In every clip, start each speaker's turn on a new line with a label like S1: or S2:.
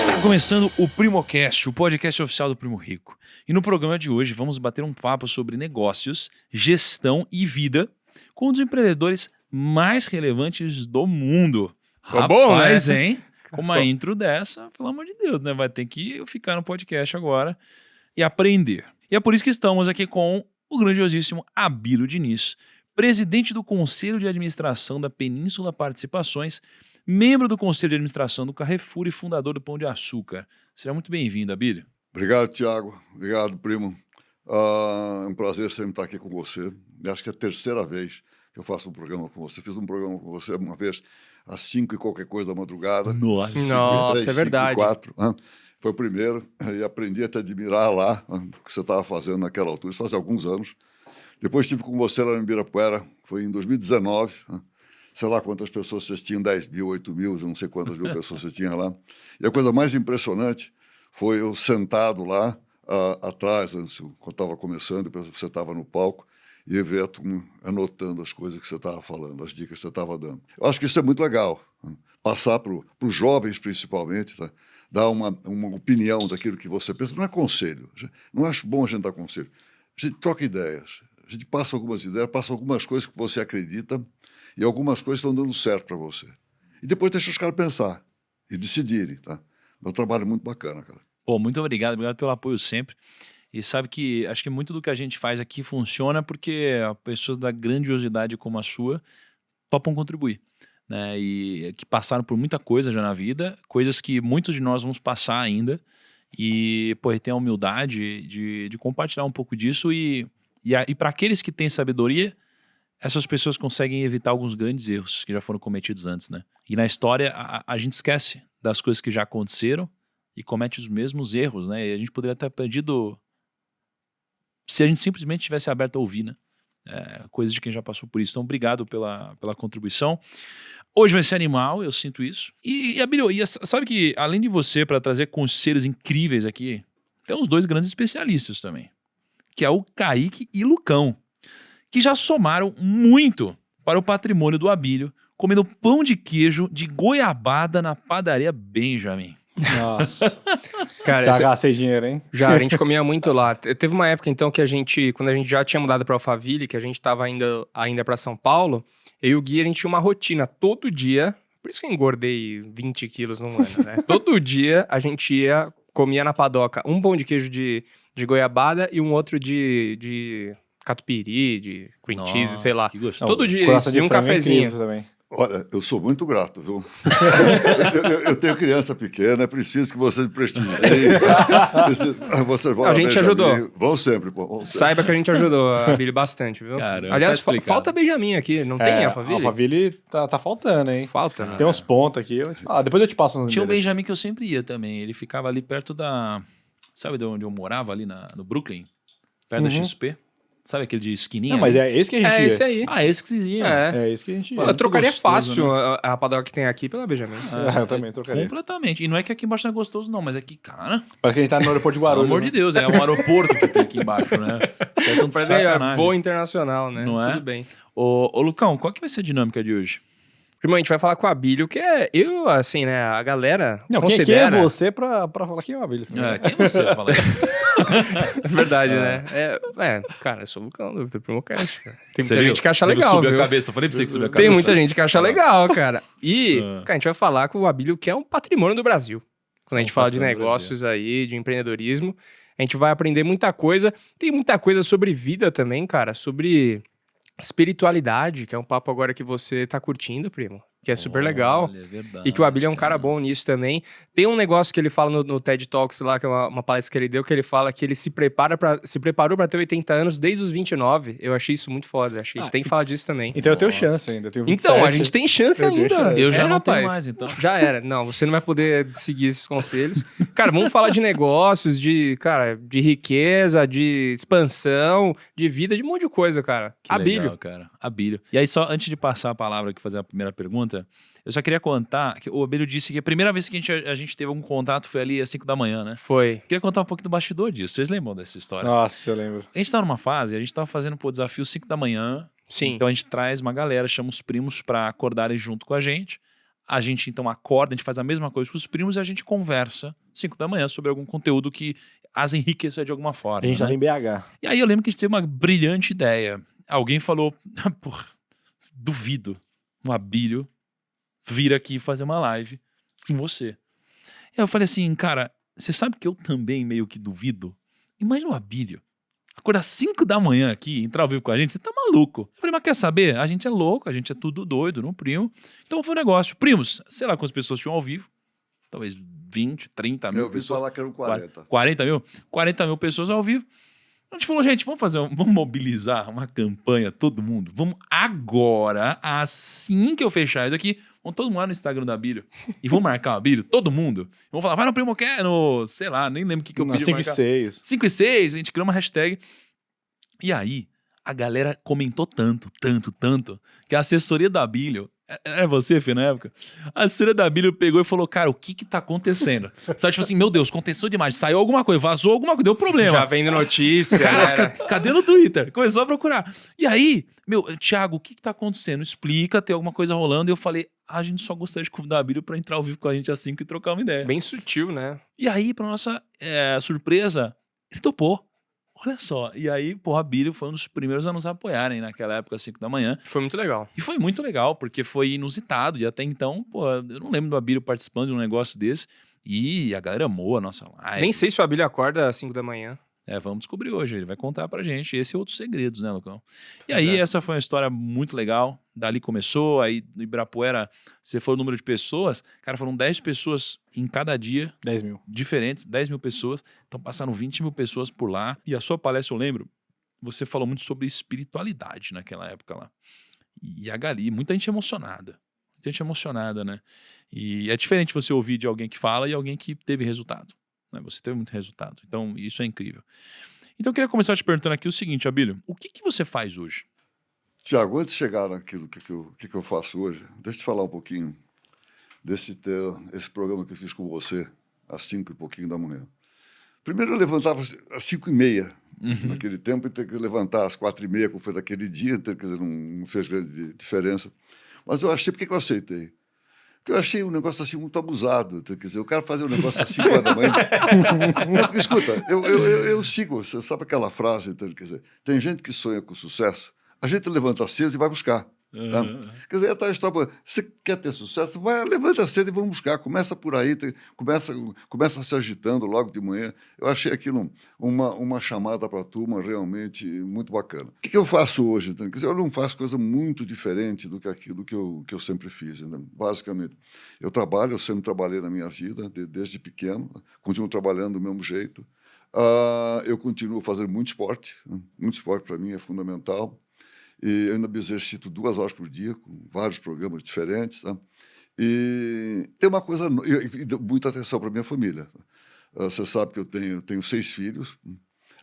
S1: Está começando o PrimoCast, o podcast oficial do Primo Rico. E no programa de hoje vamos bater um papo sobre negócios, gestão e vida com um dos empreendedores mais relevantes do mundo. Rapaz,
S2: bom, né?
S1: Hein? Com uma intro dessa, pelo amor de Deus, né? Vai ter que ficar no podcast agora e aprender. E é por isso que estamos aqui com o grandiosíssimo Abílio Diniz, presidente do Conselho de Administração da Península Participações, membro do Conselho de Administração do Carrefour e fundador do Pão de Açúcar. Seja muito bem-vindo, Abílio.
S3: Obrigado, Thiago. Obrigado, primo. É um prazer sempre estar aqui com você. Eu acho que é a terceira vez que eu faço um programa com você. Fiz um programa com você uma vez às 5 e qualquer coisa da madrugada.
S1: Nossa,
S2: 3, é verdade.
S3: 4, foi o primeiro e aprendi a te admirar lá, o que você estava fazendo naquela altura. Isso faz alguns anos. Depois estive com você lá no Ibirapuera, foi em 2019. Sei lá quantas pessoas vocês tinham, 10 mil, 8 mil, não sei quantas mil pessoas você tinha lá. E a coisa mais impressionante foi eu sentado lá atrás, antes, quando estava começando, depois você estava no palco, e ver anotando as coisas que você estava falando, as dicas que você estava dando. Eu acho que isso é muito legal, passar para os jovens, principalmente, tá? Dar uma opinião daquilo que você pensa. Não é conselho, não acho bom a gente dar conselho. A gente troca ideias, a gente passa algumas ideias, passa algumas coisas que você acredita, e algumas coisas estão dando certo para você. E depois deixa os caras pensar e decidirem, tá? É um trabalho muito bacana, cara.
S1: Pô, muito obrigado pelo apoio sempre. E sabe que acho que muito do que a gente faz aqui funciona porque pessoas da grandiosidade como a sua topam contribuir, né? E que passaram por muita coisa já na vida, coisas que muitos de nós vamos passar ainda. E, pô, tem a humildade de compartilhar um pouco disso e para aqueles que têm sabedoria, essas pessoas conseguem evitar alguns grandes erros que já foram cometidos antes, né? E na história, a gente esquece das coisas que já aconteceram e comete os mesmos erros, né? E a gente poderia ter aprendido se a gente simplesmente tivesse aberto a ouvir, né? Coisas de quem já passou por isso. Então, obrigado pela contribuição. Hoje vai ser animal, eu sinto isso. E Abílio, sabe que além de você, para trazer conselhos incríveis aqui, tem uns dois grandes especialistas também, que é o Kaique e Lucão, que já somaram muito para o patrimônio do Abílio, comendo pão de queijo de goiabada na padaria Benjamin.
S2: Nossa. Cara,
S4: já gastei dinheiro, hein?
S2: Já, a gente comia muito lá. Teve uma época, então, que quando a gente já tinha mudado para Alphaville, que a gente tava ainda para São Paulo, eu e o Gui, a gente tinha uma rotina todo dia, por isso que eu engordei 20 quilos num ano, né? Todo dia a gente comia na padoca um pão de queijo de goiabada e um outro de catupiry, de cream cheese, sei lá.
S1: Que gostoso.
S2: Todo dia isso, e um cafezinho.
S4: Também.
S3: Olha, eu sou muito grato, viu? eu tenho criança pequena, é preciso que vocês me prestigiem. Vocês vão
S2: A gente ajudou.
S3: Vão sempre, pô. Vão sempre.
S2: Saiba que a gente ajudou a Billy bastante, viu?
S1: Caramba,
S2: aliás,
S1: tá explicado.
S2: falta Benjamin aqui, não tem Alphaville?
S4: Alphaville tá faltando, hein?
S2: Falta, né?
S4: Tem uns pontos aqui. Eu vou te falar. Depois eu te passo uns
S1: Tinha o
S4: endereços.
S1: Benjamin que eu sempre ia também. Ele ficava ali perto da... Sabe de onde eu morava? Ali no Brooklyn? Perto da XP. Sabe aquele de esquininha?
S4: Não, mas
S1: ali?
S4: é esse que a gente ia.
S2: Esse aí.
S1: Ah, esse que vocês iam.
S2: É.
S4: É esse que a gente ia.
S2: Eu trocaria
S1: gostoso,
S2: fácil a padoca que tem aqui pela Benjamin.
S4: Eu também trocaria.
S1: Completamente. E não é que aqui embaixo não é gostoso, não, mas é que, cara,
S4: Parece que a gente tá no aeroporto de
S1: pelo
S4: Guarulhos.
S1: amor de Deus, é um aeroporto que tem aqui embaixo, né? É tanto
S2: Mas
S1: sacanagem.
S2: voo internacional, né?
S1: Não é?
S2: Tudo bem.
S1: Ô, Lucão, qual que vai ser a dinâmica de hoje?
S2: Primo, a gente vai falar com a Abílio, que é... Eu, assim, né? A galera
S4: Não,
S2: considera...
S4: quem é você pra falar que é o Alphaville?
S1: Quem é você? Fala aí.
S2: É verdade, né? Cara, eu sou o Lucão do PrimoCast, cara. Tem muita
S1: Você
S2: gente
S1: viu?
S2: que acha
S1: Você
S2: legal,
S1: subiu
S2: viu?
S1: a cabeça. Eu falei pra você que subiu a cabeça.
S2: Tem muita gente que acha legal, cara. E,
S1: Ah.
S2: cara, a gente vai falar com o Abílio, que é um patrimônio do Brasil. Quando a gente fala de
S1: patrimônio do
S2: negócios aí, de empreendedorismo, a gente vai aprender muita coisa. Tem muita coisa sobre vida também, cara, sobre espiritualidade, que é um papo agora que você tá curtindo, primo. Que é super legal.
S1: Olha, é verdade,
S2: E que o Abílio é um cara bom nisso também. Tem um negócio que ele fala no TED Talks lá, que é uma palestra que ele deu, que ele fala que ele se preparou pra ter 80 anos desde os 29. Eu achei isso muito foda. Achei que a gente tem que falar disso também.
S4: Então eu tenho
S1: Nossa.
S4: chance ainda. Eu tenho 27.
S2: Então, a gente tem chance
S4: Eu tenho
S2: ainda.
S4: chance.
S1: Eu já não
S2: rapaz.
S1: tenho mais, então.
S2: Já era. Não, você não vai poder seguir esses conselhos. Cara, vamos falar de negócios, de riqueza, de expansão, de vida, de um monte de coisa, cara.
S1: Que
S2: Abílio.
S1: legal, cara. Abílio. E aí, só antes de passar a palavra aqui, fazer a primeira pergunta, eu só queria contar que o Abílio disse que a primeira vez que a gente teve algum contato foi ali às 5 da manhã, né?
S2: Foi.
S1: Queria contar um pouco do bastidor disso. Vocês lembram dessa história?
S4: Nossa, eu lembro.
S1: A gente tava numa fase, a gente tava fazendo o desafio 5 da manhã.
S2: Sim.
S1: Então a gente traz uma galera, chama os primos pra acordarem junto com a gente. A gente então acorda, a gente faz a mesma coisa com os primos e a gente conversa 5 da manhã sobre algum conteúdo que as enriqueça de alguma forma.
S4: A gente
S1: né?
S4: tava em BH.
S1: E aí eu lembro que a gente teve uma brilhante ideia. Alguém falou, porra, duvido o Abílio vir aqui fazer uma live com você. E aí eu falei assim, cara, você sabe que eu também meio que duvido? Imagina o Abílio acordar 5 da manhã aqui, entrar ao vivo com a gente, você tá maluco. Eu falei, mas quer saber? A gente é louco, a gente é tudo doido, não primo. Então foi um negócio. Primos, sei lá quantas pessoas tinham ao vivo, talvez 20, 30 mil
S3: Eu ouvi
S1: pessoas.
S3: falar que eram 40.
S1: 40 mil? 40 mil pessoas ao vivo. A gente falou, gente, vamos mobilizar uma campanha, todo mundo. Vamos agora, assim que eu fechar isso aqui, vamos todo mundo lá no Instagram da Abílio e vamos marcar o Abílio, todo mundo. Vamos falar, vai no Primo Quer, no, sei lá, nem lembro o que eu
S4: Na
S1: pedi
S4: 5 e
S1: marcar.
S4: 6.
S1: 5 e 6, a gente criou uma hashtag. E aí, a galera comentou tanto, que a assessoria da Abílio, é você, Fê, na época? A assessoria da Abílio pegou e falou, cara, o que tá acontecendo? Sabe, tipo assim, meu Deus, aconteceu demais, saiu alguma coisa, vazou alguma coisa, deu problema.
S2: Já vendo notícia,
S1: Cara,
S2: né?
S1: cadê no Twitter? Começou a procurar. E aí, Thiago, o que tá acontecendo? Explica, tem alguma coisa rolando. E eu falei, a gente só gostaria de convidar a Abílio pra entrar ao vivo com a gente às 5 e trocar uma ideia.
S2: Bem sutil, né?
S1: E aí, pra nossa surpresa, ele topou. Olha só. E aí, pô, a Abílio foi um dos primeiros a nos apoiarem naquela época, às 5 da manhã.
S2: Foi muito legal.
S1: E foi muito legal, porque foi inusitado. E até então, pô, eu não lembro do Abílio participando de um negócio desse. E a galera amou a nossa live.
S2: Nem sei se o Abílio acorda às 5 da manhã.
S1: Vamos descobrir hoje. Ele vai contar pra gente. Esse e outros segredos, né, Lucão? E aí, essa foi uma história muito legal. Dali começou. Aí, no Ibirapuera, se for o número de pessoas, cara, foram 10 pessoas em cada dia.
S4: 10 mil.
S1: Diferentes, 10 mil pessoas. Então, passaram 20 mil pessoas por lá. E a sua palestra, eu lembro, você falou muito sobre espiritualidade naquela época lá. E a Gali, muita gente emocionada. Muita gente emocionada, né? E é diferente você ouvir de alguém que fala e alguém que teve resultado. Você teve muito resultado. Então, isso é incrível. Então, eu queria começar te perguntando aqui o seguinte, Abílio. O que você faz hoje?
S3: Tiago, antes de chegar naquilo que eu faço hoje, deixa eu te falar um pouquinho esse programa que eu fiz com você às 5 e pouquinho da manhã. Primeiro eu levantava às 5h30, naquele tempo, e ter que levantar às 4h30, como foi daquele dia, então, quer dizer, não fez grande diferença. Mas eu achei, por que eu aceitei? Porque eu achei um negócio assim muito abusado. Quer dizer, o cara fazer um negócio às 5 horas da manhã. Não, porque, escuta, eu sigo, você sabe aquela frase, então, quer dizer, tem gente que sonha com sucesso, a gente levanta cedo e vai buscar. Tá? Quer dizer, a história, você quer ter sucesso, levanta cedo e vamos buscar. Começa por aí, começa se agitando logo de manhã. Eu achei aquilo uma chamada para a turma realmente muito bacana. O que eu faço hoje? Então? Quer dizer, eu não faço coisa muito diferente do que aquilo que eu sempre fiz. Né? Basicamente, eu sempre trabalhei na minha vida, desde pequeno, continuo trabalhando do mesmo jeito. Eu continuo fazendo muito esporte para mim é fundamental. E eu ainda me exercito 2 horas por dia, com vários programas diferentes. Tá? E tem uma coisa... E dou muita atenção para a minha família. Você sabe que eu tenho 6 filhos.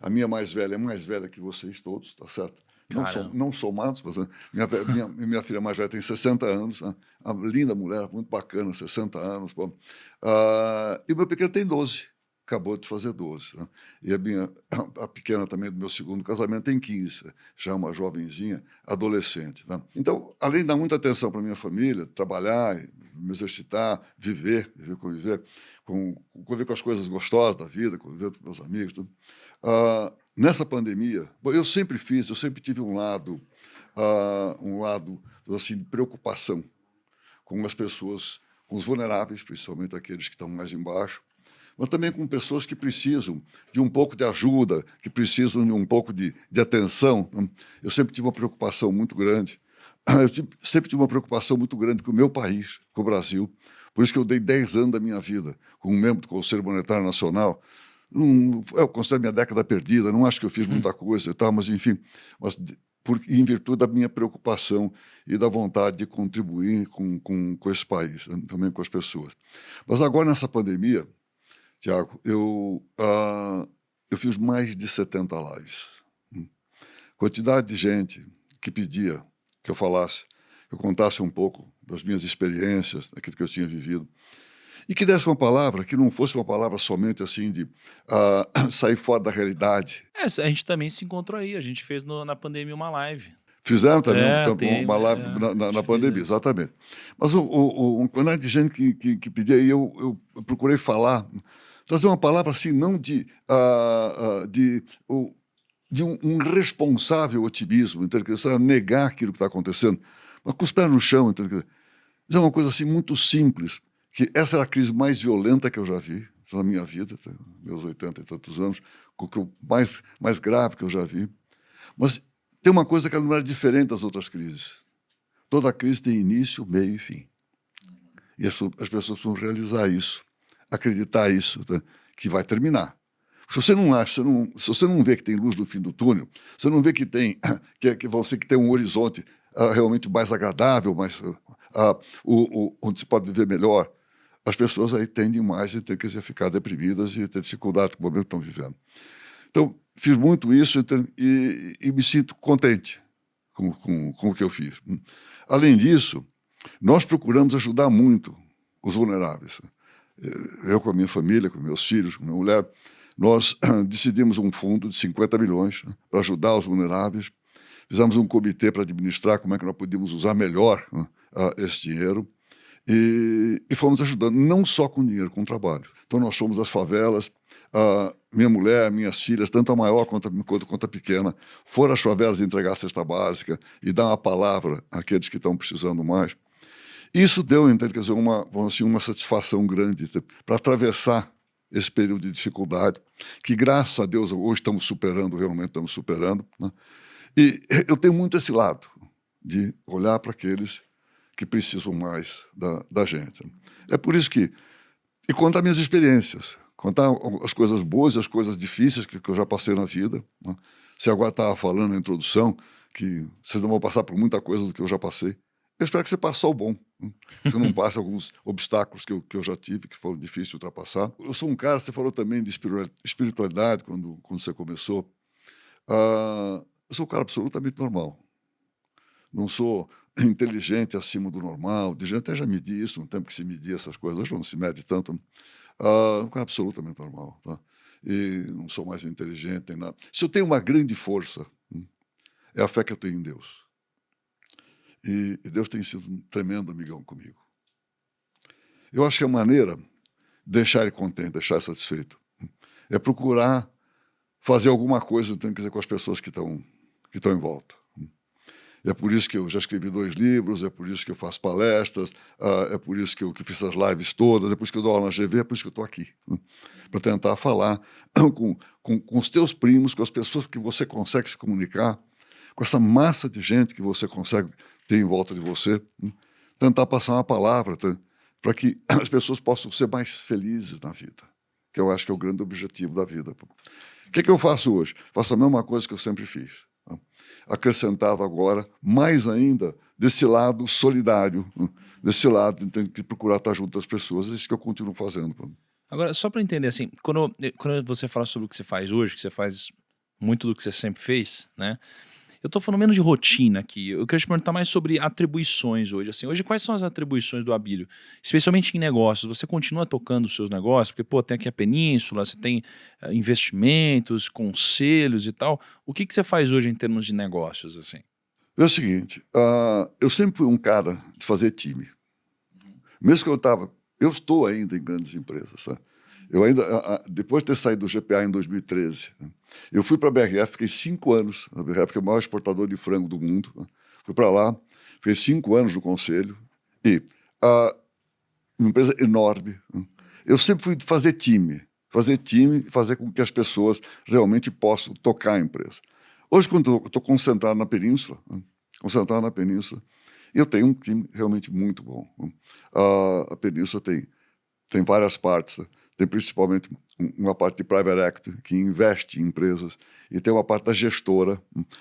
S3: A minha mais velha é mais velha que vocês todos, tá certo? Não somados, mas minha filha mais velha tem 60 anos. Né? Uma linda mulher, muito bacana, 60 anos. E o meu pequeno tem 12. Acabou de fazer 12. Né? E a pequena também do meu segundo casamento tem 15, já uma jovenzinha, adolescente. Né? Então, além de dar muita atenção para minha família, trabalhar, me exercitar, conviver com as coisas gostosas da vida, conviver com meus amigos, tudo. Nessa pandemia, eu sempre tive um lado assim, de preocupação com as pessoas, com os vulneráveis, principalmente aqueles que estão mais embaixo, mas também com pessoas que precisam de um pouco de ajuda, que precisam de um pouco de atenção. Eu sempre tive uma preocupação muito grande. Sempre tive uma preocupação muito grande com o meu país, com o Brasil. Por isso que eu dei 10 anos da minha vida como membro do Conselho Monetário Nacional. Eu considero minha década perdida, não acho que eu fiz muita coisa e tal, mas enfim, em virtude da minha preocupação e da vontade de contribuir com esse país, também com as pessoas. Mas agora, nessa pandemia, Tiago, eu fiz mais de 70 lives. Quantidade de gente que pedia que eu falasse, que eu contasse um pouco das minhas experiências, daquilo que eu tinha vivido, e que desse uma palavra que não fosse uma palavra somente assim de sair fora da realidade.
S1: A gente também se encontrou aí, a gente fez na pandemia uma live.
S3: Fizeram também
S1: tem,
S3: uma live na pandemia, exatamente. Mas uma quantidade de gente que pedia, e eu procurei falar, trazer uma palavra assim, não de um responsável otimismo, negar aquilo que está acontecendo, mas com os pés no chão, dizer uma coisa assim muito simples, que essa era a crise mais violenta que eu já vi na minha vida, meus 80 e tantos anos, com o mais grave que eu já vi. Mas tem uma coisa que não é diferente das outras crises. Toda crise tem início, meio e fim. E as pessoas precisam realizar isso, acreditar isso, tá? Que vai terminar. Se você não acha, se você não vê que tem luz no fim do túnel, você não vê que tem que tem um horizonte realmente mais agradável, onde se pode viver melhor, as pessoas aí tendem mais a ter que ficar deprimidas e ter dificuldade com o momento que estão vivendo. Então, fiz muito isso e me sinto contente com o que eu fiz. Além disso, nós procuramos ajudar muito os vulneráveis. Eu com a minha família, com meus filhos, com minha mulher, nós decidimos um fundo de 50 milhões para ajudar os vulneráveis. Fizemos um comitê para administrar como é que nós podíamos usar melhor esse dinheiro. E fomos ajudando, não só com dinheiro, com trabalho. Então, nós fomos às favelas, minha mulher, minhas filhas, tanto a maior quanto a pequena, foram às favelas entregar a cesta básica e dar uma palavra àqueles que estão precisando mais. Isso deu, então, quer dizer, uma satisfação grande para atravessar esse período de dificuldade, que, graças a Deus, hoje estamos superando, realmente estamos superando, né? E eu tenho muito esse lado de olhar para aqueles que precisam mais da gente. É por isso que... E contar minhas experiências, contar as coisas boas e as coisas difíceis que eu já passei na vida, né? Você agora estava falando na introdução que vocês não vão passar por muita coisa do que eu já passei. Eu espero que você passe só o bom, né? Você não passe alguns obstáculos que eu já tive, que foram difíceis de ultrapassar. Eu sou um cara, você falou também de espiritualidade quando você começou. Eu sou um cara absolutamente normal. Não sou inteligente acima do normal. De gente até já medi isso, no tempo que se media essas coisas, hoje não se mede tanto. Um cara absolutamente normal, tá? E não sou mais inteligente, nem nada. Se eu tenho uma grande força, é a fé que eu tenho em Deus. E Deus tem sido um tremendo amigão comigo. Eu acho que a maneira de deixar ele contente, deixar ele satisfeito, é procurar fazer alguma coisa, quer dizer, com as pessoas que estão em volta. É por isso que eu já escrevi 2 livros, é por isso que eu faço palestras, é por isso que eu fiz as lives todas, é por isso que eu dou aula na GV, é por isso que eu estou aqui, para tentar falar com os teus primos, com as pessoas que você consegue se comunicar, com essa massa de gente que você consegue ter em volta de você, tentar passar uma palavra para que as pessoas possam ser mais felizes na vida, que eu acho que é o grande objetivo da vida. O que eu faço hoje? Faço a mesma coisa que eu sempre fiz. Acrescentado agora, mais ainda, desse lado solidário, desse lado de procurar estar junto das pessoas, é isso que eu continuo fazendo.
S1: Agora, só para entender, assim, quando você fala sobre o que você faz hoje, que você faz muito do que você sempre fez, né? Eu tô falando menos de rotina aqui. Eu queria te perguntar mais sobre atribuições hoje. Assim, hoje, quais são as atribuições do Abílio? Especialmente em negócios. Você continua tocando os seus negócios? Porque, pô, tem aqui a Península, você tem investimentos, conselhos e tal. O que você faz hoje em termos de negócios, assim?
S3: É o seguinte, eu sempre fui um cara de fazer time. Mesmo que eu estou ainda em grandes empresas, tá? Eu ainda, depois de ter saído do GPA em 2013, eu fui para a BRF, fiquei 5 anos, a BRF que é o maior exportador de frango do mundo, fui para lá, fiquei 5 anos no conselho, e uma empresa enorme. Eu sempre fui fazer time e fazer com que as pessoas realmente possam tocar a empresa. Hoje, quando eu estou concentrado na Península, eu tenho um time realmente muito bom. A Península tem várias partes, né? Tem principalmente uma parte de private equity, que investe em empresas, e tem uma parte da gestora,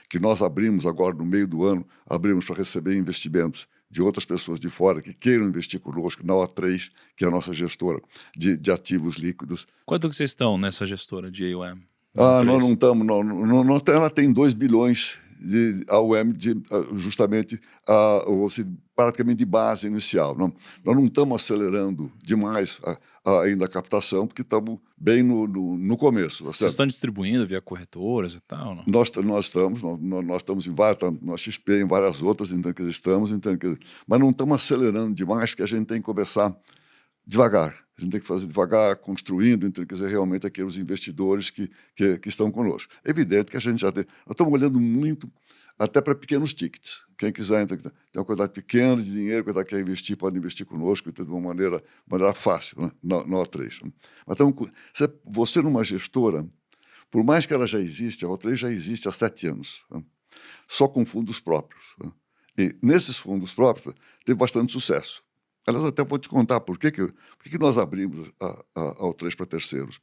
S3: que nós abrimos agora no meio do ano, abrimos para receber investimentos de outras pessoas de fora que queiram investir conosco, na O3, que é a nossa gestora de ativos líquidos.
S1: Quanto que vocês estão nessa gestora de AUM?
S3: Nós não estamos, ela tem 2 bilhões AUM justamente praticamente de base inicial. Nós não estamos acelerando demais ainda a captação, porque estamos bem no começo. Tá
S1: Vocês
S3: certo?
S1: estão distribuindo via corretoras e tal? Não?
S3: Nós estamos em várias, na XP, em várias outras, então, mas não estamos acelerando demais, porque a gente tem que começar devagar. A gente tem que fazer devagar, construindo, então, quer dizer, realmente aqueles investidores que estão conosco. É evidente que a gente já tem... Nós estamos olhando muito até para pequenos tickets. Quem quiser, então, tem uma quantidade pequena de dinheiro, que quer investir, pode investir conosco de uma maneira fácil, né? na O3. Mas, então, você numa gestora, por mais que ela já existe, a O3 já existe há 7 anos, né? Só com fundos próprios. Né? E nesses fundos próprios teve bastante sucesso. Aliás, até vou te contar por que nós abrimos a O3 para terceiros.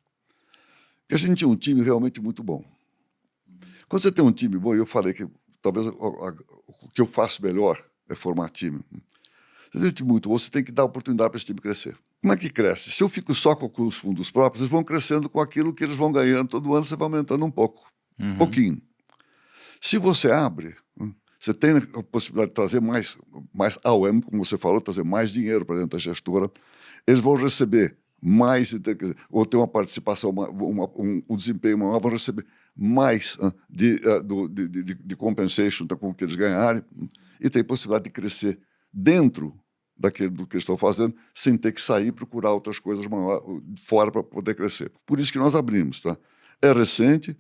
S3: Porque a gente tinha um time realmente muito bom. Quando você tem um time bom, eu falei que talvez o que eu faço melhor é formar time. Você tem um time muito bom, você tem que dar oportunidade para esse time crescer. Como é que cresce? Se eu fico só com os fundos próprios, eles vão crescendo com aquilo que eles vão ganhando todo ano, você vai aumentando um pouco, um pouquinho. Se você abre... Você tem a possibilidade de trazer mais AUM, como você falou, trazer mais dinheiro para dentro da gestora. Eles vão receber mais, ou ter uma participação, um desempenho maior, vão receber mais de compensation com o que eles ganharem, e tem possibilidade de crescer dentro do que eles estão fazendo, sem ter que sair e procurar outras coisas fora para poder crescer. Por isso que nós abrimos. Tá? É recente,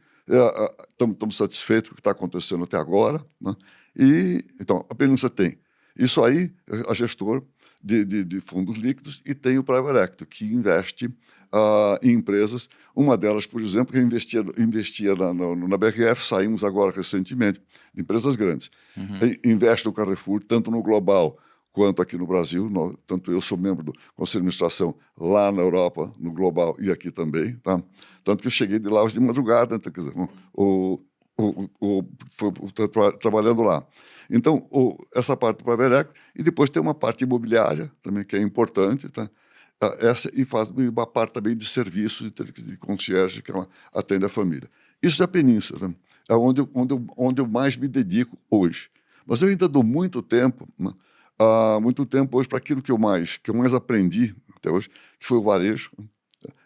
S3: estamos satisfeitos com o que está acontecendo até agora, né? E, então, a pergunta tem isso aí, a gestor de fundos líquidos, e tem o Private Equity, que investe em empresas. Uma delas, por exemplo, que investia na BRF, saímos agora recentemente, de empresas grandes. Investe no Carrefour, tanto no global quanto aqui no Brasil. Tanto eu sou membro do Conselho de Administração lá na Europa, no global e aqui também. Tá? Tanto que eu cheguei de lá hoje de madrugada, então, quer dizer, trabalhando lá. Então, essa parte do Private Equity, e depois tem uma parte imobiliária também, que é importante, tá? E faz uma parte também de serviços de concierge, que ela atende a família. Isso é a Península, tá? É onde eu mais me dedico hoje. Mas eu ainda dou muito tempo, né? Muito tempo hoje para aquilo que eu mais aprendi até hoje, que foi o varejo.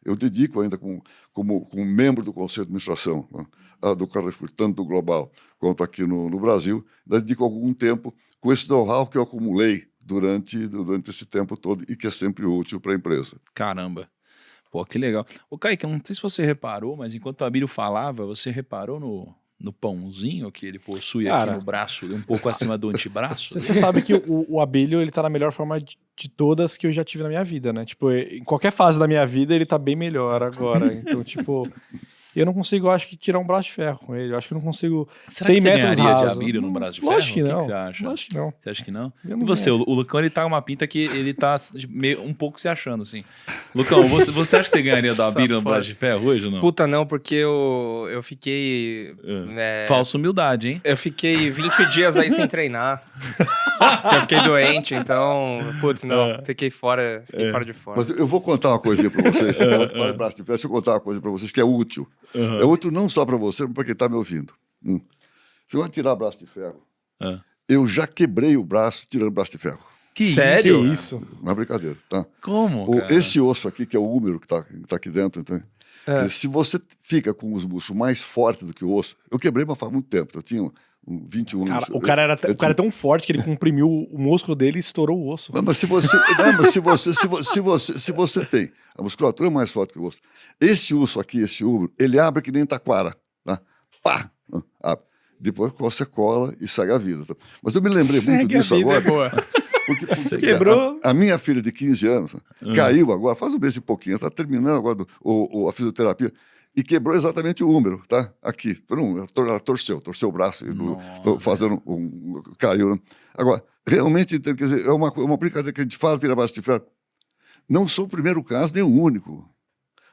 S3: Eu dedico ainda como membro do Conselho de Administração, né? Do Carrefour, tanto do global quanto aqui no Brasil, dedico algum tempo com esse know-how que eu acumulei durante esse tempo todo e que é sempre útil para a empresa.
S1: Caramba. Pô, que legal. Ô, Kaique, eu não sei se você reparou, mas enquanto o Abílio falava, você reparou no pãozinho que ele possui aqui no braço, um pouco acima do antebraço?
S4: Você sabe que o Abílio, ele tá na melhor forma de todas que eu já tive na minha vida, né? Tipo, em qualquer fase da minha vida, ele tá bem melhor agora. Então, tipo... Eu não consigo, eu acho que, tirar um braço de ferro com ele. Eu acho que eu não consigo.
S1: Será
S4: 100
S1: que você
S4: metros
S1: ganharia de
S4: rasos.
S1: Abílio num braço de ferro?
S4: Lógico que não.
S1: O que você acha?
S4: Lógico que não.
S1: Você acha que não?
S4: Eu não
S1: E você,
S4: ganho.
S1: o Lucão, ele tá uma pinta que ele tá um pouco se achando, assim. Lucão, você acha que você ganharia do Abílio no braço de ferro hoje ou não?
S2: Puta, não, porque eu fiquei...
S1: Falsa humildade, hein?
S2: Eu fiquei 20 dias aí sem treinar. Eu fiquei doente, então... Putz, não. Fiquei fora de forma.
S3: Mas eu vou contar uma coisinha para vocês. Deixa eu contar uma coisa para vocês que é útil. É útil não só para você, mas para quem está me ouvindo. Você vai tirar braço de ferro. Eu já quebrei o braço tirando o braço de ferro.
S2: Sério?
S4: Que isso?
S3: Não é brincadeira, tá?
S1: Como, cara?
S3: Esse osso aqui, que é o úmero que tá aqui dentro, então, se você fica com os músculos mais fortes do que o osso... Eu quebrei, mas faz muito tempo. Eu tinha 21
S4: Cara,
S3: anos.
S4: o cara é tão forte que ele comprimiu o músculo dele e estourou o osso.
S3: Não, mas se você tem a musculatura é mais forte que o osso, esse osso aqui, esse úmero, ele abre que nem taquara, tá? Pá! Abre. Depois você cola e segue a vida. Tá? Mas eu me lembrei muito disso agora. Porque
S4: Quebrou.
S3: a minha filha de 15 anos caiu agora, faz um mês e pouquinho, está terminando agora a fisioterapia, e quebrou exatamente o úmero, tá? Aqui. Ela torceu o braço, caiu. Né? Agora, realmente, quer dizer, é uma brincadeira que a gente fala, tira braço de ferro. Não sou o primeiro caso, nem o único.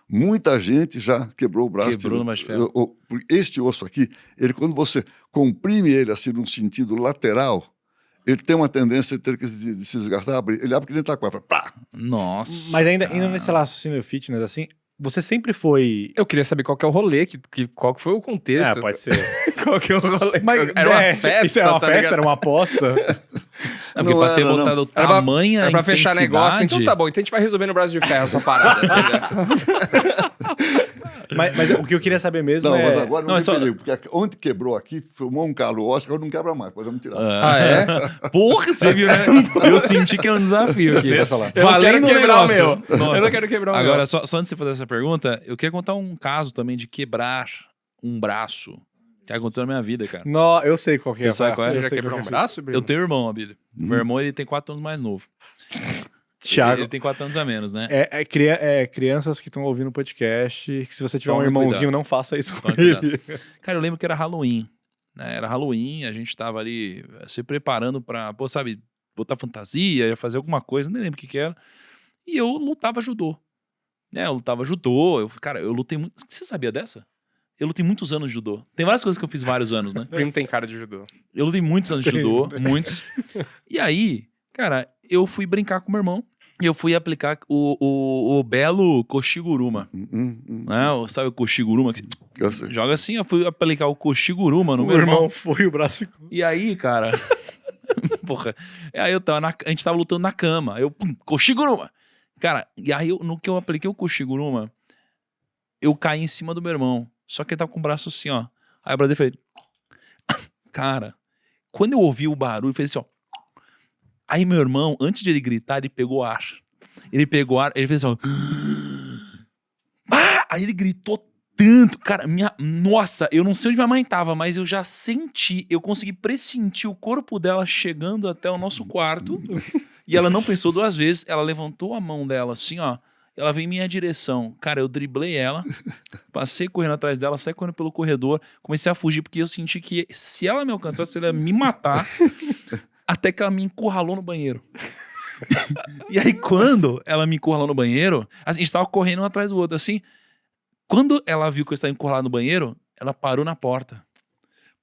S3: Muita gente já quebrou o braço.
S1: Quebrou no braço de ferro.
S3: Este osso aqui, quando você comprime ele assim num sentido lateral, ele tem uma tendência de se desgastar, ele abre que nem taquara.
S1: Nossa.
S4: Mas ainda nesse raciocínio fitness, assim, você sempre foi...
S2: Eu queria saber qual que é o rolê, qual que foi o contexto.
S4: Pode ser.
S2: Qual que é o rolê?
S4: Mas,
S2: Era uma
S4: isso
S2: festa,
S4: era uma
S2: tá
S4: festa,
S2: ligado?
S4: era uma aposta.
S1: Não, porque pra ter
S3: era, não.
S1: botado
S2: Era pra-
S1: tamanha
S2: Era pra fechar negócio, então tá bom. Então a gente vai resolver no braço de ferro essa parada. Entendeu?
S4: mas o que eu queria saber mesmo
S3: Não,
S4: é...
S3: mas agora não,
S1: Não, é
S3: tem
S1: só-
S3: perigo, porque onde quebrou aqui, filmou um calo Oscar, não quebra mais, podemos tirar.
S2: Ah, é?
S1: Porra, você viu, né? Eu senti que é um desafio aqui.
S4: Deixa eu falar.
S2: Eu não quero
S1: Valendo o
S2: quebrar o
S1: negócio.
S2: meu.
S1: Nossa.
S2: Eu não quero quebrar o
S1: Agora,
S2: meu.
S1: só antes de você fazer essa pergunta, eu queria contar um caso também de quebrar um braço que aconteceu na minha vida, cara.
S4: Não, eu sei qual que é.
S1: Você sabe qual é?
S4: Eu
S2: Você já
S4: sei
S2: quebrou
S4: qual
S2: um
S4: que é.
S2: braço, Bruno?
S1: Eu tenho um irmão, Abílio. Meu irmão, ele tem 4 anos mais novo.
S4: Thiago,
S1: Ele tem 4 anos a menos, né?
S4: crianças que estão ouvindo o podcast, que se você tiver
S1: Toma
S4: um irmãozinho,
S1: cuidado.
S4: não faça isso com
S1: Toma cuidado.
S4: ele.
S1: Cara, eu lembro que era Halloween, né? Era Halloween, a gente tava ali se preparando pra, pô, sabe, botar fantasia, fazer alguma coisa, nem lembro o que era. E eu lutava judô. Eu lutava judô, cara, eu lutei muito... Você sabia dessa? Eu lutei muitos anos de judô. Tem várias coisas que eu fiz vários anos, né?
S2: O primo tem cara de judô.
S1: Eu lutei muitos anos de judô, muitos. E aí, cara, eu fui brincar com meu irmão e eu fui aplicar o belo Koshiguruma. Né? Sabe o Koshiguruma? Que você
S3: Eu sei.
S1: joga assim, eu fui aplicar o Koshiguruma no
S4: O
S1: meu irmão.
S4: irmão foi, o braço ficou.
S1: E aí, cara... Porra. Aí a gente tava lutando na cama. Eu, pum, Koshiguruma. Cara, e aí no que eu apliquei o Koshiguruma, eu caí em cima do meu irmão. Só que ele tava com o braço assim, ó. Aí o brother fez... Cara, quando eu ouvi o barulho, fez assim, ó. Aí meu irmão, antes de ele gritar, ele pegou ar. Ele pegou ar, ele fez assim, ó. Aí ele gritou tanto. Cara, nossa, eu não sei onde minha mãe tava, mas eu já senti, eu consegui pressentir o corpo dela chegando até o nosso quarto. E ela não pensou 2 vezes, ela levantou a mão dela assim, ó. Ela veio em minha direção. Cara, eu driblei ela, passei correndo atrás dela, saí correndo pelo corredor, comecei a fugir, porque eu senti que se ela me alcançasse, ela ia me matar, até que ela me encurralou no banheiro. E aí, quando ela me encurralou no banheiro, assim, a gente tava correndo um atrás do outro, assim. Quando ela viu que eu estava encurralado no banheiro, ela parou na porta.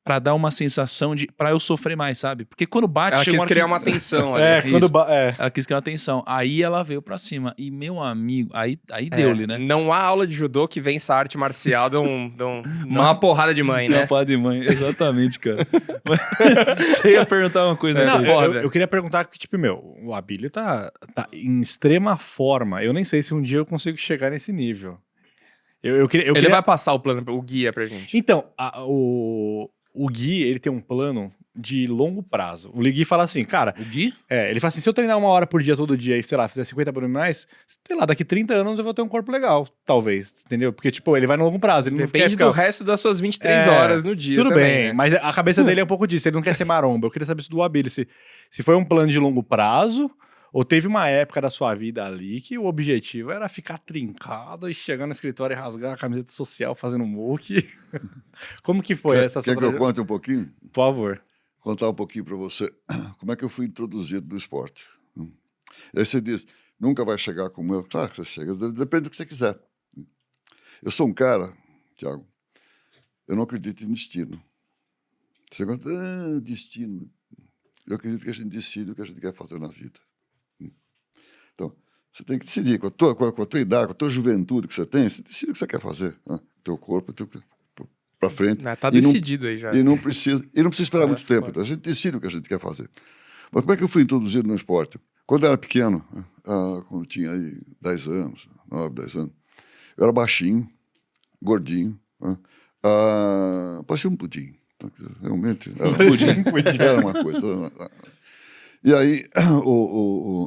S1: Pra dar uma sensação de... Pra eu sofrer mais, sabe? Porque quando bate...
S2: Ela
S1: chega
S2: quis
S1: hora
S2: criar
S1: que-
S2: uma tensão ali.
S1: Isso.
S4: Quando...
S1: Ela quis criar atenção. Aí ela veio pra cima. E meu amigo... Aí deu-lhe, né?
S2: Não há aula de judô que vença a arte marcial de uma porrada de mãe, né?
S1: Não, pai de mãe. Exatamente, cara. Mas você ia perguntar uma coisa, né?
S4: Não,
S2: foda.
S4: eu queria perguntar que, tipo, o Abílio tá em extrema forma. Eu nem sei se um dia eu consigo chegar nesse nível. Eu
S2: Ele
S4: queria...
S2: vai passar o guia pra gente.
S4: Então, o Gui, ele tem um plano de longo prazo. O Gui fala assim, cara,
S1: O Gui?
S4: ele fala assim, se eu treinar 1 hora por dia todo dia e, sei lá, fizer 50 por mais, sei lá, daqui 30 anos eu vou ter um corpo legal, talvez, entendeu? Porque, tipo, ele vai no longo prazo, ele não quer
S2: Depende
S4: ficar...
S2: do resto das suas 23 horas no dia.
S4: Tudo
S2: também,
S4: bem,
S2: né?
S4: mas a cabeça dele é um pouco disso, ele não quer ser maromba. Eu queria saber se do Abílio, se foi um plano de longo prazo, ou teve uma época da sua vida ali que o objetivo era ficar trincado e chegar no escritório e rasgar a camiseta social fazendo muque. Como que foi essa
S3: Quer
S4: sua
S3: que eu
S4: traje-
S3: conte um pouquinho?
S4: Por favor.
S3: Contar um pouquinho para você como é que eu fui introduzido no esporte. E aí você diz, nunca vai chegar como eu. Claro que você chega, depende do que você quiser. Eu sou um cara, Thiago, eu não acredito em destino. Você gosta, destino. Eu acredito que a gente decide o que a gente quer fazer na vida. Então, você tem que decidir, com a tua idade, com a tua juventude que você tem, você decide o que você quer fazer. Né? Teu corpo, para frente.
S2: Tá
S3: E não-
S2: decidido aí já.
S3: E não precisa esperar muito tempo.
S2: foda.
S3: Então, a gente decide o que a gente quer fazer. Mas como é que eu fui introduzido no esporte? Quando eu era pequeno, quando eu tinha aí 10 anos, 9, 10 anos, eu era baixinho, gordinho, parecia um pudim. Então, realmente, era uma coisa. E aí,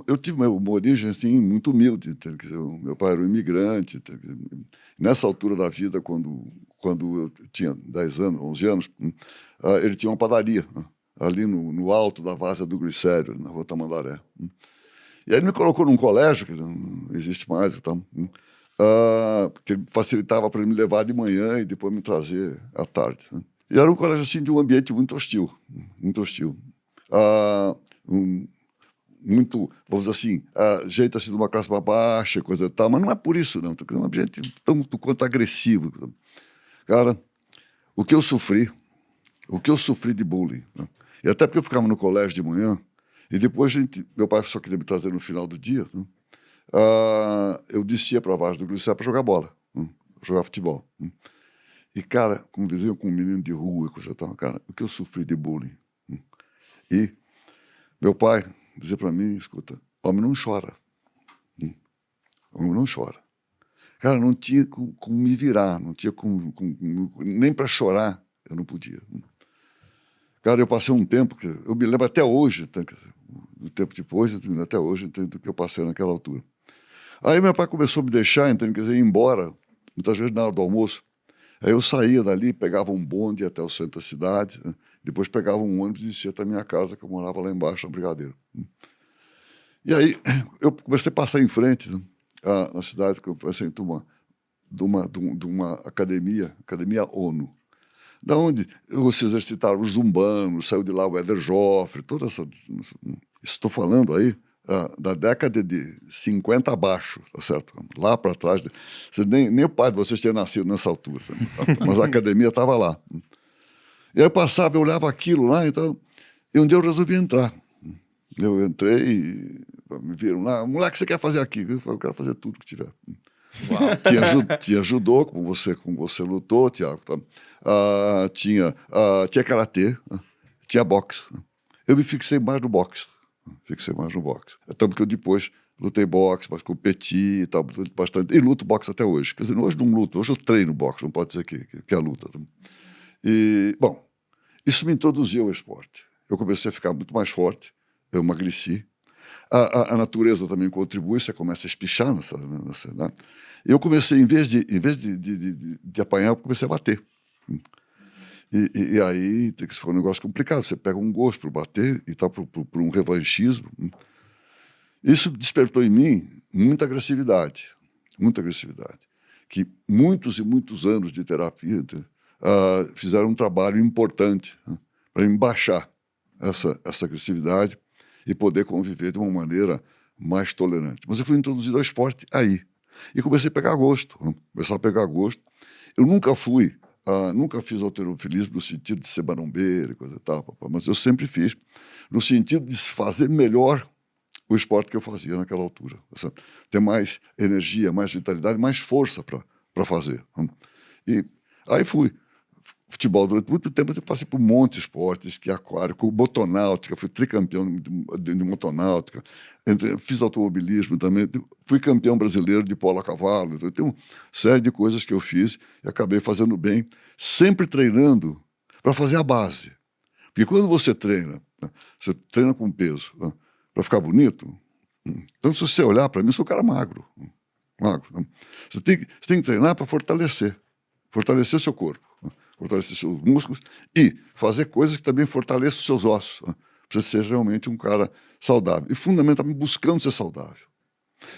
S3: eu tive uma origem assim, muito humilde. Quer dizer, o meu pai era um imigrante. Nessa altura da vida, quando eu tinha 10 anos, 11 anos, ele tinha uma padaria ali no alto da Várzea do Glicério, na Rua Tamandaré. E aí ele me colocou num colégio, que não existe mais, então, que facilitava para ele me levar de manhã e depois me trazer à tarde. E era um colégio assim, de um ambiente muito hostil, muito hostil. Muito, vamos dizer assim, jeito assim de uma classe mais baixa, coisa e tal, mas não é por isso, não. É um ambiente tanto quanto agressivo. Cara, o que eu sofri de bullying, né? E até porque eu ficava no colégio de manhã, e depois meu pai só queria me trazer no final do dia, né? Eu descia para a Vargem do Glicério para jogar bola, jogar futebol. E, cara, convivia com um menino de rua, coisa tal, cara, o que eu sofri de bullying. E meu pai dizia para mim, escuta, homem não chora. Homem não chora. Cara, não tinha como me virar, não tinha nem para chorar, eu não podia. Cara, eu passei um tempo, que eu me lembro até hoje, do tempo depois, até hoje, do que eu passei naquela altura. Aí meu pai começou a me deixar, então, quer dizer, ir embora, muitas vezes na hora do almoço. Aí eu saía dali, pegava um bonde até o centro da cidade, né? Depois pegava um ônibus e descia até a minha casa, que eu morava lá embaixo, na Brigadeiro. E aí eu comecei a passar em frente, né, na cidade, que eu passei de uma academia ONU, da onde se exercitaram os zumbanos, saiu de lá o Éder Joffre, toda essa... Estou falando aí da década de 50 abaixo, tá certo? Lá para trás, nem o pai de vocês tinha nascido nessa altura, tá? Mas a academia estava lá. E aí eu passava, eu olhava aquilo lá, então, e um dia eu resolvi entrar. Eu entrei e me viram lá, moleque, você quer fazer aqui? Eu falei, eu quero fazer tudo que tiver. Tinha judô, como você lutou, Tiago. Tá? Tinha karatê, tinha boxe. Eu me fixei mais no boxe. Tanto que eu depois lutei boxe, mas competi e tal, bastante. E luto boxe até hoje. Quer dizer, hoje não luto, hoje eu treino boxe, não pode dizer que é luta. E, bom, isso me introduziu ao esporte. Eu comecei a ficar muito mais forte, eu emagreci. A natureza também contribui, você começa a espichar nessa né? Eu comecei, em vez de apanhar, eu comecei a bater. E aí tem que ser um negócio complicado. Você pega um gosto por bater e tal, por um revanchismo. Isso despertou em mim muita agressividade. Que muitos e muitos anos de terapia fizeram um trabalho importante para me baixar essa agressividade e poder conviver de uma maneira mais tolerante. Mas eu fui introduzido ao esporte aí. E comecei a pegar gosto. Eu nunca fiz halterofilismo no sentido de ser marombeiro e coisa e tal, mas eu sempre fiz no sentido de se fazer melhor o esporte que eu fazia naquela altura. Ter mais energia, mais vitalidade, mais força para fazer. E aí fui. Futebol, durante muito tempo eu passei por um monte de esportes, esqui aquático, motonáutica, fui tricampeão de motonáutica, fiz automobilismo também, fui campeão brasileiro de polo a cavalo, então, tem uma série de coisas que eu fiz e acabei fazendo bem, sempre treinando para fazer a base. Porque quando você treina com peso para ficar bonito, então se você olhar para mim, eu sou um cara magro. Você tem que treinar para fortalecer o seu corpo, fortalecer seus músculos e fazer coisas que também fortaleçam os seus ossos, para você ser realmente um cara saudável. E fundamentalmente buscando ser saudável,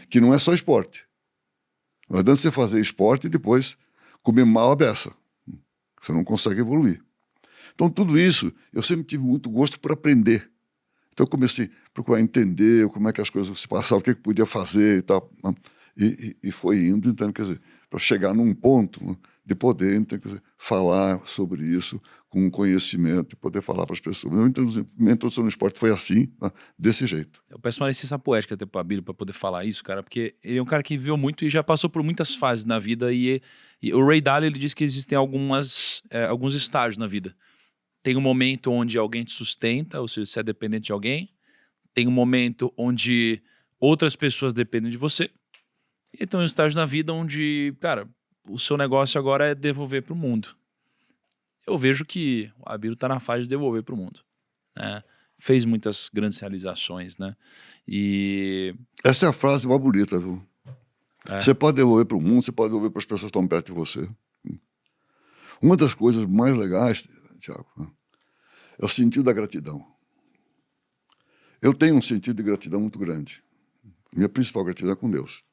S3: que não é só esporte. Não adianta você fazer esporte e depois comer mal a beça. Você não consegue evoluir. Então tudo isso, eu sempre tive muito gosto por aprender. Então eu comecei a procurar entender como é que as coisas se passavam, o que podia fazer e tal. E foi indo, então, quer dizer, para chegar num ponto de poder, então, quer dizer, falar sobre isso com conhecimento e poder falar para as pessoas. Minha introdução no esporte foi assim, desse jeito.
S1: Eu peço uma licença poética até para o Abílio para poder falar isso, cara, porque ele é um cara que viveu muito e já passou por muitas fases na vida e o Ray Dalio, ele diz que existem alguns estágios na vida. Tem um momento onde alguém te sustenta, ou seja, você é dependente de alguém. Tem um momento onde outras pessoas dependem de você. E tem um estágio na vida onde, cara, o seu negócio agora é devolver para o mundo. Eu vejo que o Abílio está na fase de devolver para o mundo, né? Fez muitas grandes realizações, né? E...
S3: essa é a frase mais bonita, viu? Você pode devolver para o mundo, você pode devolver para as pessoas que estão perto de você. Uma das coisas mais legais, Tiago, é o sentido da gratidão. Eu tenho um sentido de gratidão muito grande. Minha principal gratidão é com Deus.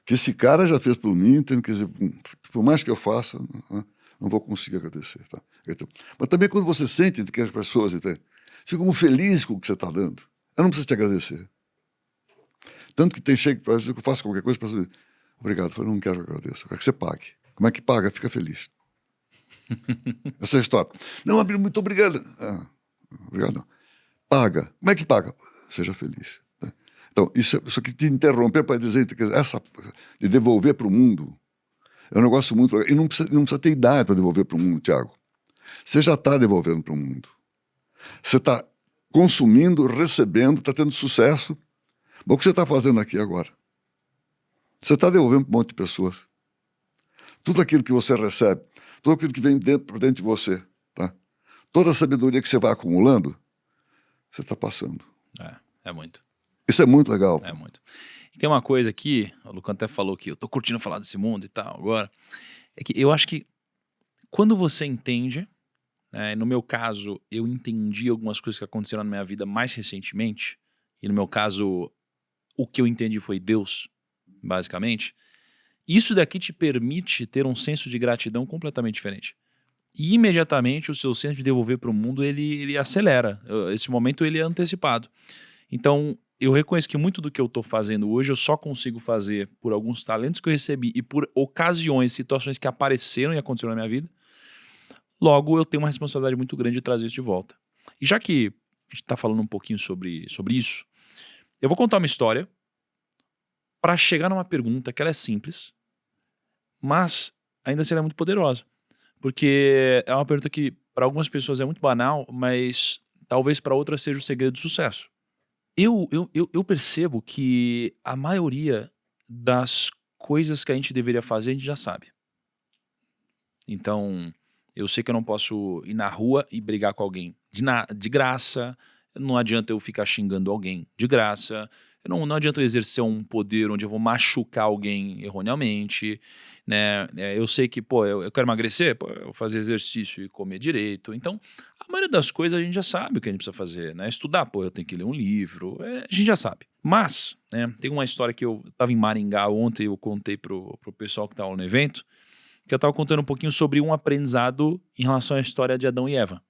S3: Que esse cara já fez por mim, então, quer dizer, por mais que eu faça, não vou conseguir agradecer. Tá? Mas também quando você sente que as pessoas ficam felizes com o que você está dando, eu não preciso te agradecer. Tanto que tem cheque para que eu faço qualquer coisa, para você obrigado, eu não quero que eu agradeça, eu quero que você pague. Como é que paga? Fica feliz. Essa é a história. Não, Abílio, muito obrigado. Obrigado não. Paga. Como é que paga? Seja feliz. Então, isso aqui te interromper para dizer que essa de devolver para o mundo É um negócio muito legal. E não precisa ter idade para devolver para o mundo, Tiago. Você já está devolvendo para o mundo. Você está consumindo, recebendo, está tendo sucesso. Mas o que você está fazendo aqui agora? Você está devolvendo para um monte de pessoas. Tudo aquilo que você recebe, tudo aquilo que vem para dentro de você, tá? Toda a sabedoria que você vai acumulando, você está passando.
S1: É muito.
S3: Isso é muito legal.
S1: É muito. E tem uma coisa aqui, o Lucão até falou que eu tô curtindo falar desse mundo e tal agora, é que eu acho que quando você entende, né, no meu caso, eu entendi algumas coisas que aconteceram na minha vida mais recentemente, e no meu caso, o que eu entendi foi Deus, basicamente, isso daqui te permite ter um senso de gratidão completamente diferente. E imediatamente o seu senso de devolver para o mundo, ele acelera. Esse momento ele é antecipado. Então, eu reconheço que muito do que eu estou fazendo hoje eu só consigo fazer por alguns talentos que eu recebi e por ocasiões, situações que apareceram e aconteceram na minha vida. Logo, eu tenho uma responsabilidade muito grande de trazer isso de volta. E já que a gente está falando um pouquinho sobre isso, eu vou contar uma história para chegar numa pergunta que ela é simples, mas ainda assim ela é muito poderosa. Porque é uma pergunta que para algumas pessoas é muito banal, mas talvez para outras seja o segredo do sucesso. Eu percebo que a maioria das coisas que a gente deveria fazer, a gente já sabe. Então, eu sei que eu não posso ir na rua e brigar com alguém de graça, não adianta eu ficar xingando alguém de graça, não adianta eu exercer um poder onde eu vou machucar alguém erroneamente, né? Eu sei que, eu quero emagrecer, eu vou fazer exercício e comer direito. Então, a maioria das coisas a gente já sabe o que a gente precisa fazer, né? Estudar, eu tenho que ler um livro, a gente já sabe. Mas, né, tem uma história que eu estava em Maringá ontem, eu contei pro pessoal que estava no evento, que eu estava contando um pouquinho sobre um aprendizado em relação à história de Adão e Eva.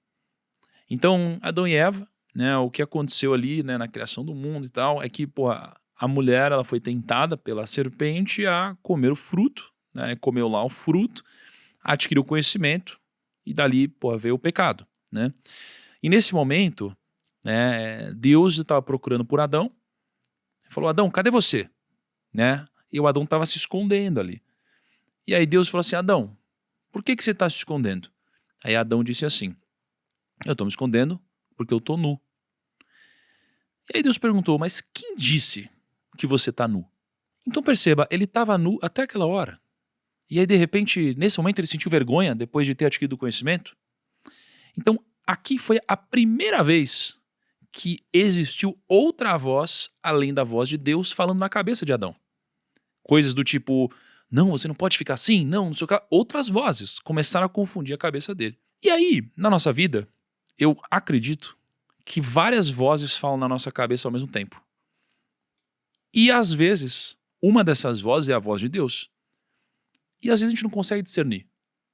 S1: Então, Adão e Eva, né, o que aconteceu ali, né, na criação do mundo e tal, é que a mulher ela foi tentada pela serpente a comer o fruto, né, comeu lá o fruto, adquiriu conhecimento e dali veio o pecado. Né? E nesse momento, né, Deus estava procurando por Adão, falou: Adão, cadê você? Né? E o Adão estava se escondendo ali. E aí Deus falou assim: Adão, por que você está se escondendo? Aí Adão disse assim: eu estou me escondendo porque eu estou nu. E aí Deus perguntou: mas quem disse que você está nu? Então perceba, ele estava nu até aquela hora. E aí de repente, nesse momento ele sentiu vergonha depois de ter adquirido conhecimento. Então aqui foi a primeira vez que existiu outra voz além da voz de Deus falando na cabeça de Adão. Coisas do tipo: não, você não pode ficar assim, não sei o que. Outras vozes começaram a confundir a cabeça dele. E aí, na nossa vida, eu acredito que várias vozes falam na nossa cabeça ao mesmo tempo. E às vezes, uma dessas vozes é a voz de Deus. E às vezes a gente não consegue discernir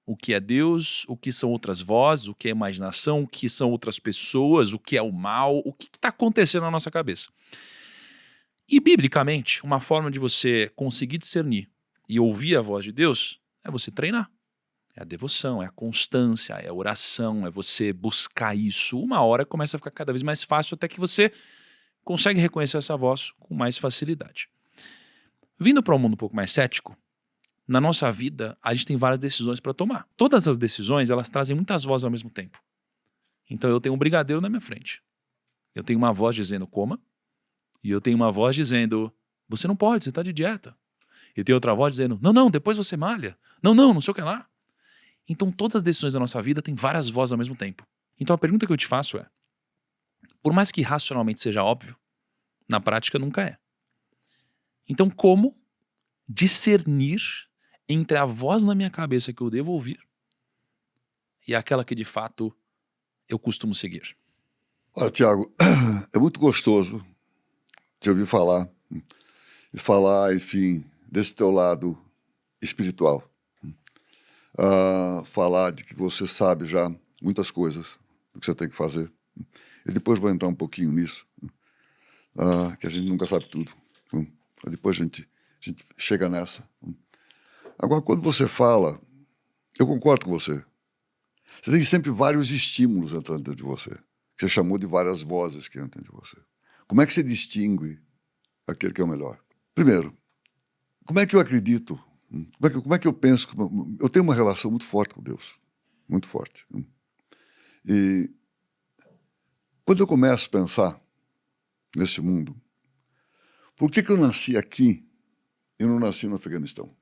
S1: o que é Deus, o que são outras vozes, o que é imaginação, o que são outras pessoas, o que é o mal, o que está acontecendo na nossa cabeça. E biblicamente, uma forma de você conseguir discernir e ouvir a voz de Deus é você treinar. É a devoção, é a constância, é a oração, é você buscar isso. Uma hora começa a ficar cada vez mais fácil até que você consegue reconhecer essa voz com mais facilidade. Vindo para um mundo um pouco mais cético, na nossa vida a gente tem várias decisões para tomar. Todas as decisões, elas trazem muitas vozes ao mesmo tempo. Então eu tenho um brigadeiro na minha frente. Eu tenho uma voz dizendo coma, e eu tenho uma voz dizendo você não pode, você está de dieta. E tem outra voz dizendo não, depois você malha. Não sei o que lá. Então todas as decisões da nossa vida têm várias vozes ao mesmo tempo. Então a pergunta que eu te faço é: por mais que racionalmente seja óbvio, na prática nunca é. Então como discernir entre a voz na minha cabeça que eu devo ouvir e aquela que de fato eu costumo seguir?
S3: Olha, Tiago, é muito gostoso te ouvir falar, e falar, enfim, desse teu lado espiritual. Falar de que você sabe já muitas coisas do que você tem que fazer. E depois vou entrar um pouquinho nisso, que a gente nunca sabe tudo. Depois a gente chega nessa. Agora, quando você fala, eu concordo com você. Você tem sempre vários estímulos entrando dentro de você, que você chamou de várias vozes que entram dentro de você. Como é que você distingue aquele que é o melhor? Primeiro, como é que eu acredito Como é que eu penso? Eu tenho uma relação muito forte com Deus. Muito forte. E quando eu começo a pensar nesse mundo, por que eu nasci aqui e não nasci no Afeganistão?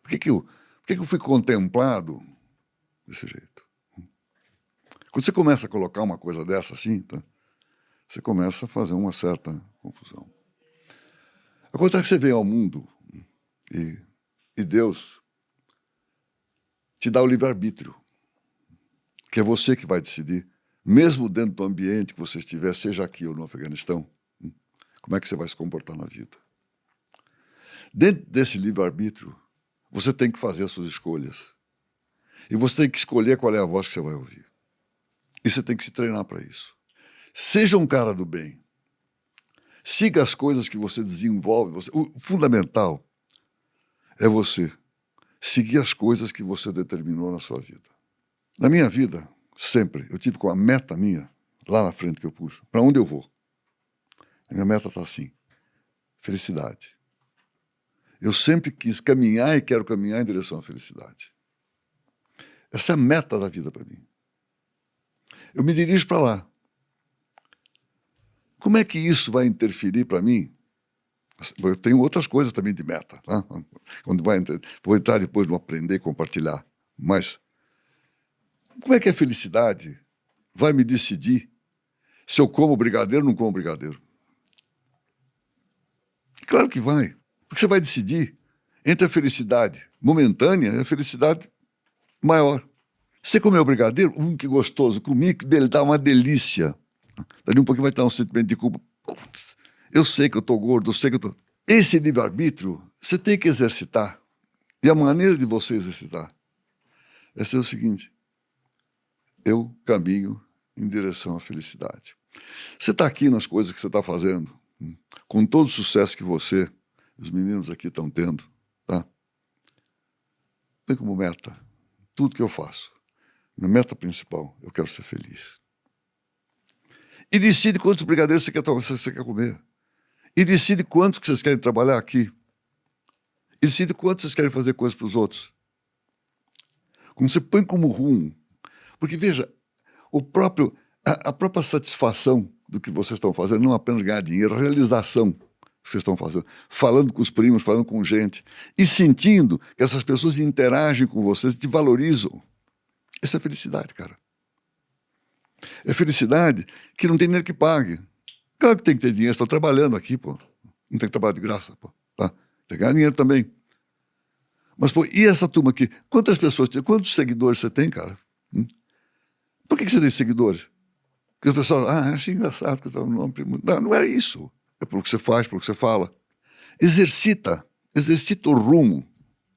S3: Por que eu fui contemplado desse jeito? Quando você começa a colocar uma coisa dessa assim, tá, você começa a fazer uma certa confusão. Acontece que você vem ao mundo e Deus te dá o livre-arbítrio, que é você que vai decidir, mesmo dentro do ambiente que você estiver, seja aqui ou no Afeganistão, como é que você vai se comportar na vida. Dentro desse livre-arbítrio, você tem que fazer as suas escolhas. E você tem que escolher qual é a voz que você vai ouvir. E você tem que se treinar para isso. Seja um cara do bem. Siga as coisas que você desenvolve. O fundamental é você seguir as coisas que você determinou na sua vida. Na minha vida, sempre, eu tive com a meta minha, lá na frente que eu puxo, para onde eu vou. A minha meta está assim, felicidade. Eu sempre quis caminhar e quero caminhar em direção à felicidade. Essa é a meta da vida para mim. Eu me dirijo para lá. Como é que isso vai interferir para mim? Eu tenho outras coisas também de meta, tá? Vou entrar depois no aprender e compartilhar. Mas como é que a felicidade vai me decidir se eu como brigadeiro ou não como brigadeiro? Claro que vai. Porque você vai decidir entre a felicidade momentânea e a felicidade maior. Você comeu brigadeiro? Que gostoso. Comi, ele dá uma delícia. Dali um pouquinho vai estar um sentimento de culpa. Putz, eu sei que eu estou gordo, eu sei que eu estou... Esse livre-arbítrio você tem que exercitar. E a maneira de você exercitar é ser o seguinte: eu caminho em direção à felicidade. Você está aqui nas coisas que você está fazendo, com todo o sucesso que você, os meninos aqui estão tendo, tá? Tem como meta tudo que eu faço. Minha meta principal, eu quero ser feliz. E decide quantos brigadeiros você quer comer. E decide quantos que vocês querem trabalhar aqui. E decide quantos vocês querem fazer coisas para os outros. Como você põe como rumo. Porque, veja, a própria satisfação do que vocês estão fazendo, não apenas ganhar dinheiro, a realização que vocês estão fazendo, falando com os primos, falando com gente, e sentindo que essas pessoas interagem com vocês, te valorizam. Essa é felicidade, cara. É felicidade que não tem dinheiro que pague. Claro que tem que ter dinheiro, estou trabalhando aqui, pô. Não tem que trabalhar de graça, pô. Tá? Tem que ganhar dinheiro também. Mas, pô, e essa turma aqui? Quantas pessoas, quantos seguidores você tem, cara? Por que você tem seguidores? Porque o pessoal, achei engraçado que eu estava no nome. Não é isso. É pelo que você faz, pelo que você fala. Exercita o rumo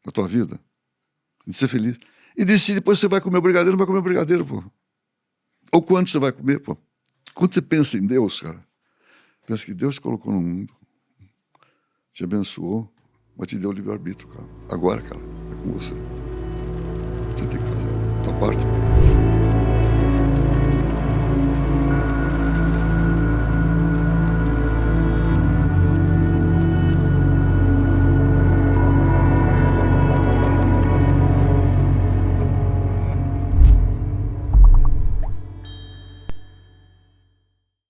S3: da tua vida, de ser feliz. E decide depois você vai comer brigadeiro ou não vai comer brigadeiro, pô. Ou quanto você vai comer, pô. Quando você pensa em Deus, cara, pensa que Deus te colocou no mundo, te abençoou, mas te deu o livre-arbítrio, cara. Agora, cara, é com você. Você tem que fazer a tua parte.